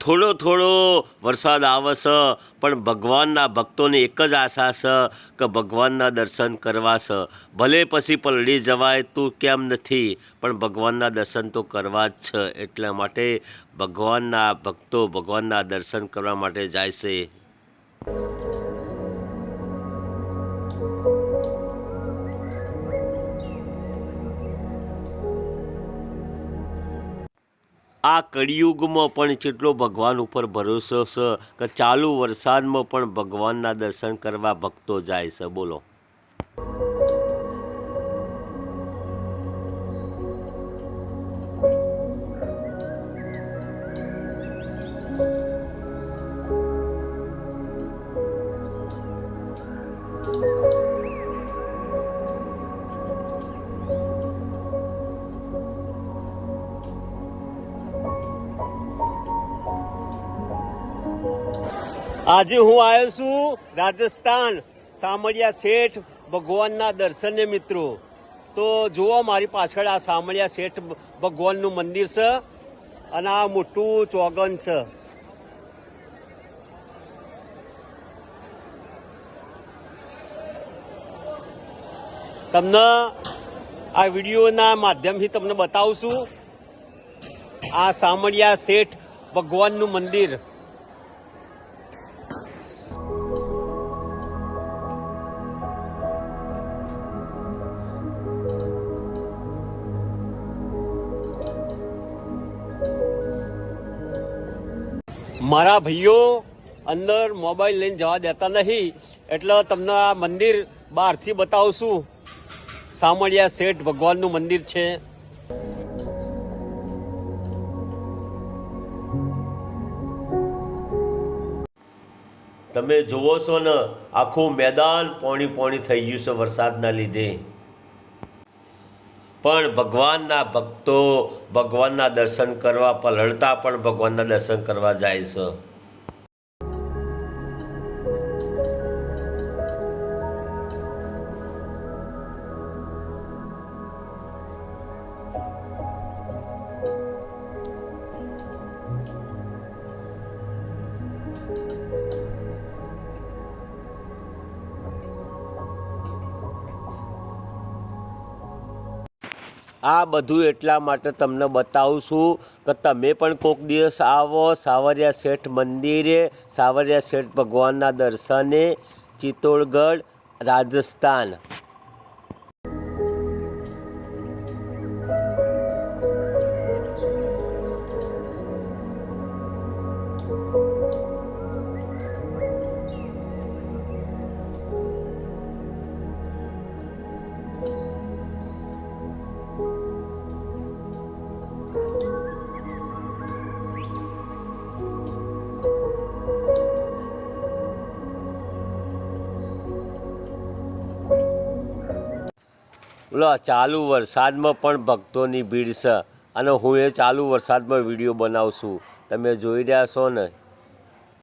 થોડો થોડો વરસાદ આવે છે, પણ ભગવાનના ભક્તોની એક જ આશા છે કે ભગવાનના દર્શન કરવા છે. ભલે પછી પલળી જવાય તું કેમ નથી, પણ ભગવાનના દર્શન તો કરવા જ છે. એટલા માટે ભગવાનના ભક્તો ભગવાનના દર્શન કરવા માટે જાય છે. આ કળિયુગમાં પણ કેટલો ભગવાન ઉપર ભરોસો છે કે ચાલુ વરસાદમાં પણ ભગવાનના દર્શન કરવા ભક્તો જાય છે. બોલો. આજે હું આવ્યો છું રાજસ્થાન સામળિયા શેઠ ભગવાનના દર્શને મિત્રો. તો જુઓ મારી પાછળ આ સામળિયા શેઠ ભગવાનનું મંદિર છે અને આ મોટું ચોગન છે. તમને આ વિડીયોના માધ્યમથી તમને બતાવું છું આ સામળિયા શેઠ ભગવાનનું મંદિર. મારા ભાઈઓ અંદર મોબાઈલ લઈને જવા દેતા નહીં, એટલે તમને આ મંદિર બહારથી બતાવું છું. સામળિયા શેઠ ભગવાનનું મંદિર છે. તમે જુઓ છો ને, આખું મેદાન પોણી પોણી થઈ ગયું છે વરસાદના લીધે. પણ ભગવાનના ભક્તો ભગવાનના દર્શન કરવા પલળતા પણ ભગવાનના દર્શન કરવા જાય છે. આ બધું એટલા માટે તમને બતાવું છું કે તમે પણ કોઈક દિવસ આવો સાવરિયા શેઠ મંદિરે, સાવરિયા શેઠ ભગવાનના દર્શને, ચિત્તોડગઢ, રાજસ્થાન. ચાલુ વરસાદમાં પણ ભક્તોની ભીડ છે અને હું એ ચાલુ વરસાદમાં વિડીયો બનાવું છું. તમે જોઈ રહ્યા છો ને.